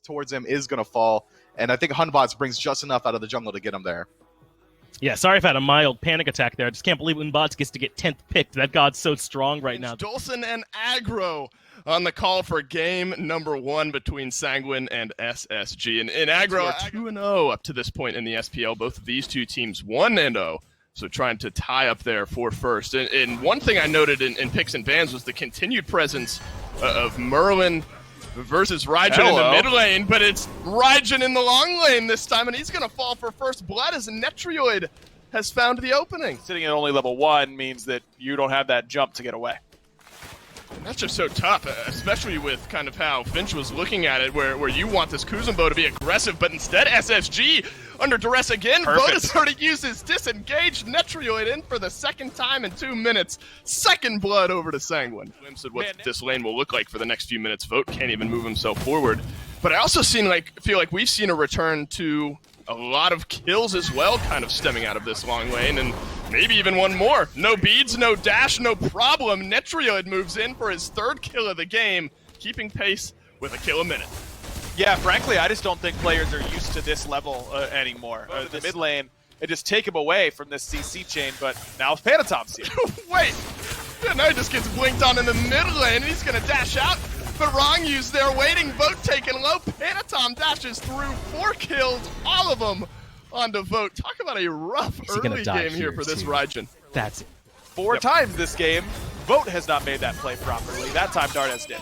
towards him is going to fall. And I think Hunbots brings just enough out of the jungle to get him there. Yeah, sorry if I had a mild panic attack there. I just can't believe Hunbots gets to get 10th picked. That god's so strong right now. Dolson and Aggro on the call for game number 1 between Sanguine and SSG. And Aggro are 2-0 up to this point in the SPL. Both of these two teams 1-0. So trying to tie up there for first. And one thing I noted in picks and bans was the continued presence of Merlin versus Raijin in the mid lane, but it's Raijin in the long lane this time, and he's going to fall for first blood as Netroid has found the opening. Sitting at only level 1 means that you don't have that jump to get away. And that's just so tough, especially with kind of how Finch was looking at it, where you want this Kuzumbo to be aggressive, but instead SSG under duress again. Voteak already uses disengaged Netroid in for the second time in 2 minutes. Second blood over to Sanguine. Glimpse at what this lane will look like for the next few minutes. Vote can't even move himself forward. But I also feel like we've seen a return to a lot of kills as well, kind of stemming out of this long lane, and maybe even one more. No beads, no dash, no problem. Netroid moves in for his 3rd kill of the game, keeping pace with a kill a minute. Yeah, frankly, I just don't think players are used to this level anymore. The mid lane, it just take him away from this CC chain, but now Panatom's here. Wait! Yeah, now he just gets blinked on in the mid lane, and he's going to dash out. But Wronguse there waiting, Vote taken low. Panatom dashes through 4 kills, all of them onto Vote. Talk about a rough early game here for this Raijin. That's it. 4 times this game, Vote has not made that play properly. That time Dardes did.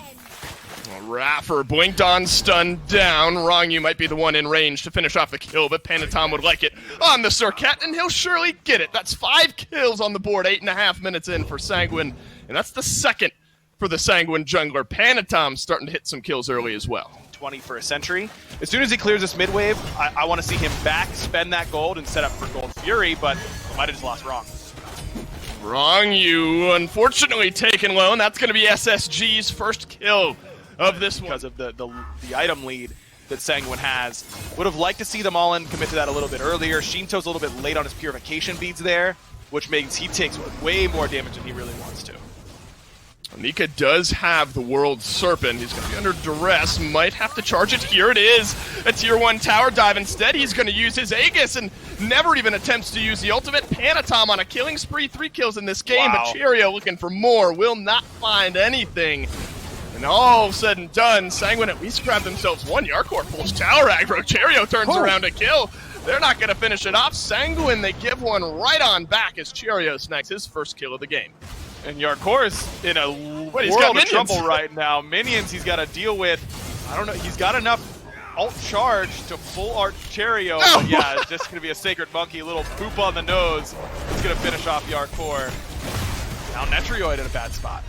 Well, Raffer blinked on, stunned down. Wrongu might be the one in range to finish off the kill, but Panatom would like it on the Circuit, and he'll surely get it. That's 5 kills on the board, 8.5 minutes in for Sanguine, and that's the second for the Sanguine jungler. Panatom starting to hit some kills early as well. 20 for a Sentry. As soon as he clears this mid wave, I want to see him back, spend that gold, and set up for Gold Fury, but I might have just lost wrong. You unfortunately taken low, and that's going to be SSG's first kill of this one. Because of the item lead that Sanguine has. Would have liked to see them all in commit to that a little bit earlier. Shinto's a little bit late on his purification beads there, which means he takes way more damage than he really wants to. Nika does have the World Serpent. He's going to be under duress. Might have to charge it. Here it is. A tier 1 tower dive. Instead, he's going to use his Aegis and never even attempts to use the ultimate. Panatom on a killing spree. 3 kills in this game, but Cheerio looking for more. Will not find anything. And all said and done, Sanguine at least grabbed themselves 1. Yarkor pulls tower aggro. Cheerio turns around to kill. They're not going to finish it off. Sanguine, they give one right on back as Cheerio snags his first kill of the game. And Yarkor's in a world of trouble right now. Minions he's got to deal with. I don't know. He's got enough ult charge to full art Cheerio. But yeah, it's just going to be a Sacred Monkey. A little poop on the nose. It's going to finish off Yarkor. Now Netroid in a bad spot.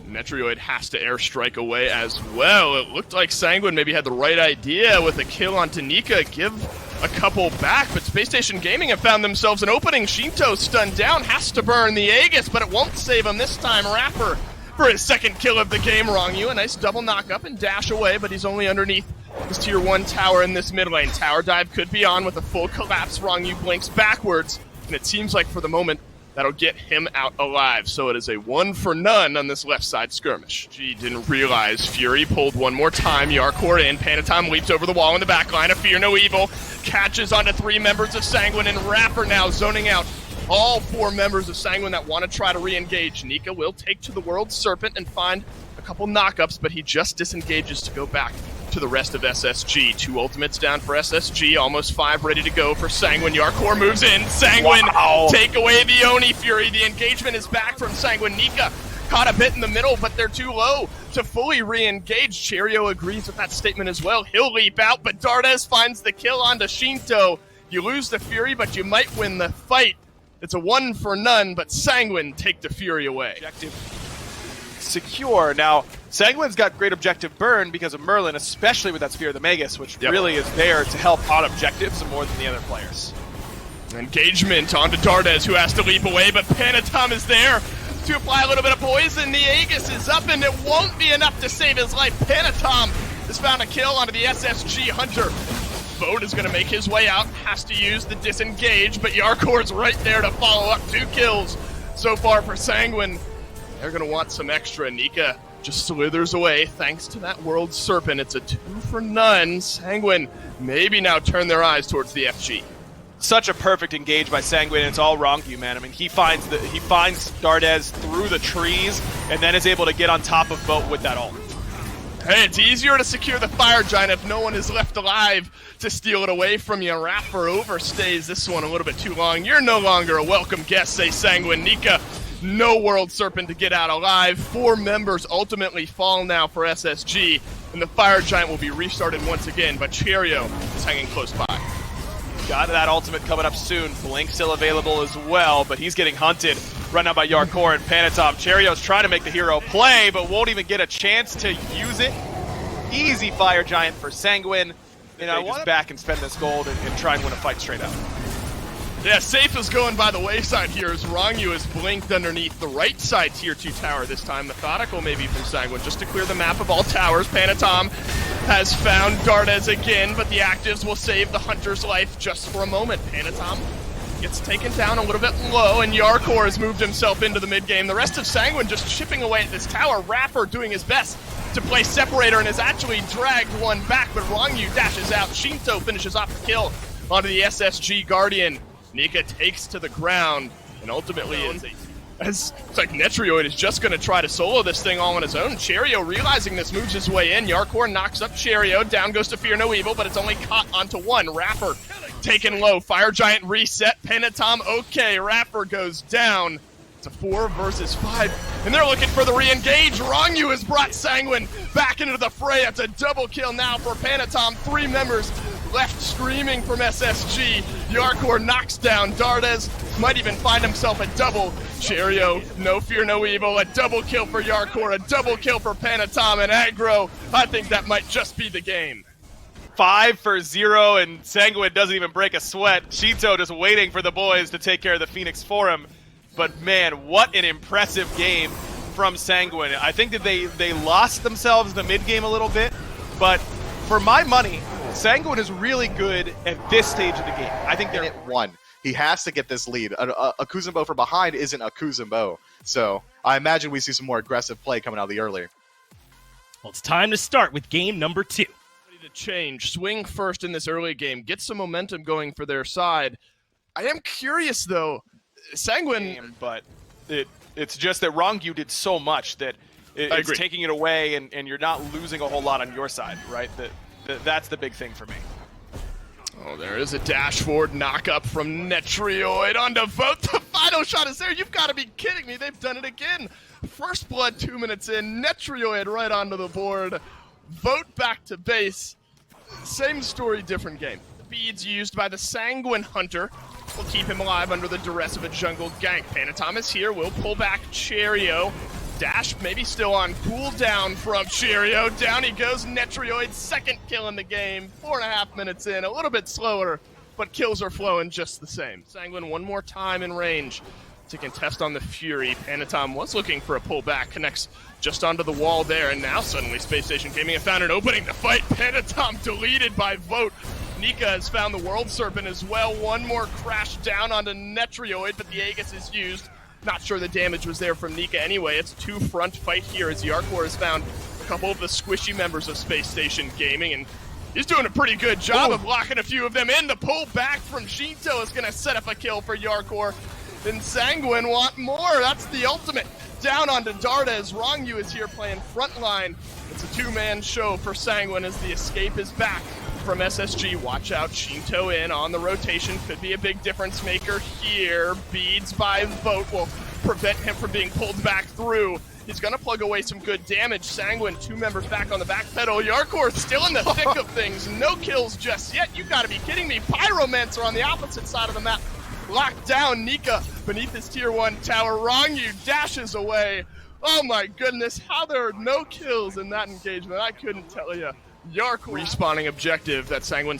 Netroid has to airstrike away as well. It looked like Sanguine maybe had the right idea with a kill on Tanika. Give a couple back, but SpaceStation Gaming have found themselves an opening. Shinto stunned down, has to burn the Aegis, but it won't save him this time. Rapper for his 2nd kill of the game. Wrongu, a nice double knock up and dash away, but he's only underneath his tier 1 tower in this mid lane. Tower dive could be on with a full collapse. Wrongu blinks backwards, and it seems like for the moment that'll get him out alive. So it is a 1 for none on this left side skirmish. G didn't realize Fury pulled one more time. Yarkor in. Panatom leaps over the wall in the back line. A Fear No Evil catches onto 3 members of Sanguine, and Rapper now zoning out all 4 members of Sanguine that want to try to re-engage. Nika will take to the World Serpent and find a couple knockups, but he just disengages to go back to the rest of SSG. 2 ultimates down for SSG, almost 5 ready to go for Sanguine. Yarkor moves in. Sanguine take away the Oni Fury. The engagement is back from Sanguine. Nika caught a bit in the middle, but they're too low to fully re-engage. Cheerio agrees with that statement as well. He'll leap out, but Dardes finds the kill onto Shinto. You lose the Fury, but you might win the fight. It's a 1 for none, but Sanguine take the Fury away. Objective secure. Now, Sanguine's got great objective burn because of Merlin, especially with that Spear of the Magus, which really is there to help on objectives more than the other players. Engagement onto Dardes, who has to leap away, but Panatom is there to apply a little bit of poison. The Aegis is up, and it won't be enough to save his life. Panatom has found a kill onto the SSG Hunter. Vote is going to make his way out, has to use the disengage, but Yarkor's right there to follow up. 2 kills so far for Sanguine. They're going to want some extra. Nika just slithers away thanks to that World Serpent. It's a 2 for none. Sanguine maybe now turn their eyes towards the FG. Such a perfect engage by Sanguine, and it's all wrong to you, man. I mean, he finds Dardes through the trees, and then is able to get on top of Vote with that ult. Hey, it's easier to secure the Fire Giant if no one is left alive to steal it away from you. Rapper overstays this one a little bit too long. You're no longer a welcome guest, say Sanguine. Nika, no World Serpent to get out alive. 4 members ultimately fall now for SSG, and the Fire Giant will be restarted once again, but Cheerio is hanging close by. Got that ultimate coming up soon. Blink still available as well, but he's getting hunted right now by Yarkor and Panatom. Cherio's trying to make the hero play, but won't even get a chance to use it. Easy Fire Giant for Sanguine. And I want to back and spend this gold and try and win a fight straight up. Yeah, safe is going by the wayside here as Rongyu is blinked underneath the right side tier 2 tower this time. Methodical maybe from Sanguine just to clear the map of all towers. Panatom has found Dardes again, but the actives will save the Hunter's life just for a moment. Panatom gets taken down a little bit low, and Yarkor has moved himself into the mid-game. The rest of Sanguine just chipping away at this tower. Rapper doing his best to play Separator and has actually dragged one back, but Rongyu dashes out. Shinto finishes off the kill onto the SSG Guardian. Nika takes to the ground, and ultimately it's like Netroid is just going to try to solo this thing all on his own. Cheerio realizing this moves his way in. Yarkor knocks up Cheerio. Down goes to Fear No Evil, but it's only caught onto one. Rapper taken low. Fire Giant reset. Panatom okay. Rapper goes down. It's a 4 versus 5, and they're looking for the re-engage. Rongyu has brought Sanguine back into the fray. It's a double kill now for Panatom. 3 members left screaming from SSG. Yarkor knocks down Dardes. Might even find himself a double. Cheerio, no fear, no evil. A double kill for Yarkor, a double kill for Panatom, and aggro. I think that might just be the game. 5 for 0, and Sanguine doesn't even break a sweat. Shito just waiting for the boys to take care of the Phoenix for him. But man, what an impressive game from Sanguine. I think that they lost themselves in the mid-game a little bit, but for my money, Sanguine is really good at this stage of the game. I think they're at 1. He has to get this lead. A Kuzumbo from behind isn't a Kuzumbo. So I imagine we see some more aggressive play coming out of the early. Well, it's time to start with game number 2. Ready to change. Swing first in this early game. Get some momentum going for their side. I am curious, though. Sanguine... But it's just that Rongyu did so much that it's taking it away, and you're not losing a whole lot on your side, right? That's the big thing for me. Oh, there is a dash forward knock-up from Netroid onto Vote. The final shot is there. You've got to be kidding me. They've done it again. First blood 2 minutes in. Netroid right onto the board. Vote back to base. Same story, different game. The beads used by the Sanguine Hunter will keep him alive under the duress of a jungle gank. Panatom is here. Will pull back Cheerio. Dash maybe still on cooldown from Cheerio. Down he goes. Netroid's second kill in the game. 4.5 minutes in. A little bit slower, but kills are flowing just the same. Sanguine one more time in range to contest on the Fury. Panatom was looking for a pullback. Connects just onto the wall there, and now suddenly SpaceStation Gaming have found an opening to fight. Panatom deleted by Vote. Nika has found the World Serpent as well. One more crash down onto Netroid, but the Aegis is used. Not sure the damage was there from Nika anyway. It's a 2-front fight here as Yarkor has found a couple of the squishy members of SpaceStation Gaming, and he's doing a pretty good job of locking a few of them in. The pull back from Shinto is going to set up a kill for Yarkor. Then Sanguine want more. That's the ultimate. Down onto Dardes. Rongyu is here playing frontline. It's a 2-man show for Sanguine as the escape is back from SSG. Watch out, Shinto in on the rotation. Could be a big difference maker here. Beads by Vote will prevent him from being pulled back through. He's going to plug away some good damage. Sanguine, 2 members back on the back pedal. Yarkor still in the thick of things. No kills just yet. You got to be kidding me. Pyromancer on the opposite side of the map. Locked down. Nika beneath his tier 1 tower. Rongyu dashes away. Oh my goodness, how there are no kills in that engagement. I couldn't tell you. Yarkor respawning objective that Sanguine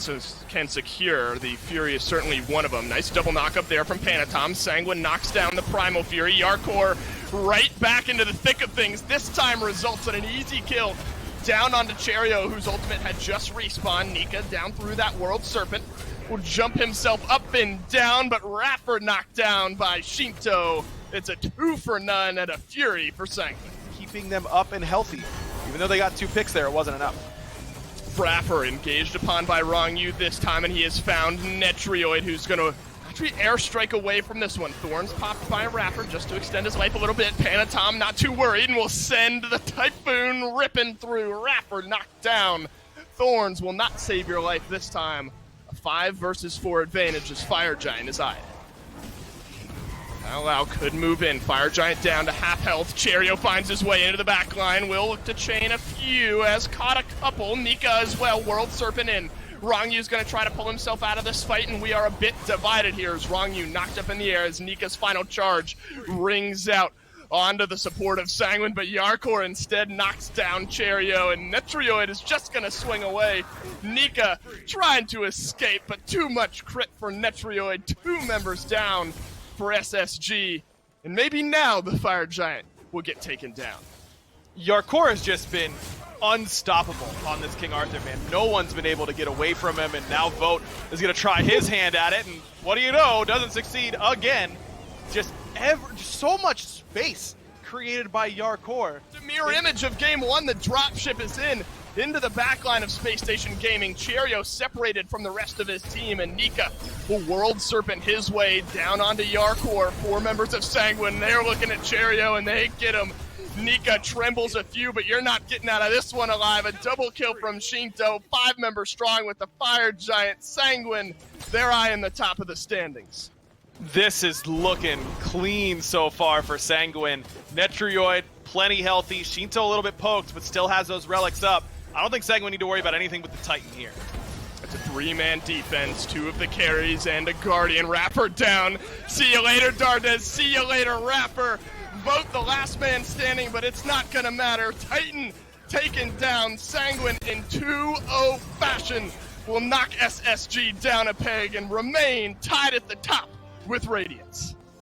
can secure. The Fury is certainly one of them. Nice double knock up there from Panatom. Sanguine knocks down the Primal Fury. Yarkor right back into the thick of things. This time results in an easy kill. Down onto Cheerio, whose ultimate had just respawned. Nika down through that World Serpent. Will jump himself up and down, but Rapper knocked down by Shinto. It's a 2 for none and a Fury for Sanguine. He keeping them up and healthy. Even though they got 2 picks there, it wasn't enough. Frapper engaged upon by Rongyu this time, and he has found Netroid, who's going to actually airstrike away from this one. Thorns popped by Rapper just to extend his life a little bit. Panatom not too worried and will send the Typhoon ripping through. Rapper knocked down. Thorns will not save your life this time. A 5 versus 4 advantage as Fire Giant is eyed. Lau could move in. Fire Giant down to half health. Cherio finds his way into the back line. Will look to chain a few, has caught a couple. Nika as well. World Serpent in. Rongyu's going to try to pull himself out of this fight, and we are a bit divided here as Rongyu knocked up in the air as Nika's final charge rings out onto the support of Sanguine, but Yarkor instead knocks down Cherio, and Netroid is just going to swing away. Nika trying to escape, but too much crit for Netroid. 2 members down for SSG, and maybe now the Fire Giant will get taken down. Yarkor has just been unstoppable on this King Arthur, man. No one's been able to get away from him, and now Vote is going to try his hand at it, and what do you know, doesn't succeed again. Just so much space created by Yarkor. The mirror image of game 1, the dropship is into the backline of SpaceStation Gaming. Cherio separated from the rest of his team, and Nika will World Serpent his way down onto Yarkor. 4 members of Sanguine, they're looking at Cherio, and they get him. Nika trembles a few, but you're not getting out of this one alive. A double kill from Shinto, 5 members strong with the Fire Giant. Sanguine, they're eyeing the top of the standings. This is looking clean so far for Sanguine. Netroid, plenty healthy. Shinto a little bit poked, but still has those relics up. I don't think Sanguine need to worry about anything with the Titan here. It's a 3-man defense, 2 of the carries, and a Guardian. Rapper down. See you later, Dardes. See you later, Rapper. Vote the last man standing, but it's not gonna matter. Titan taken down. Sanguine in 2-0 fashion will knock SSG down a peg and remain tied at the top with Radiance.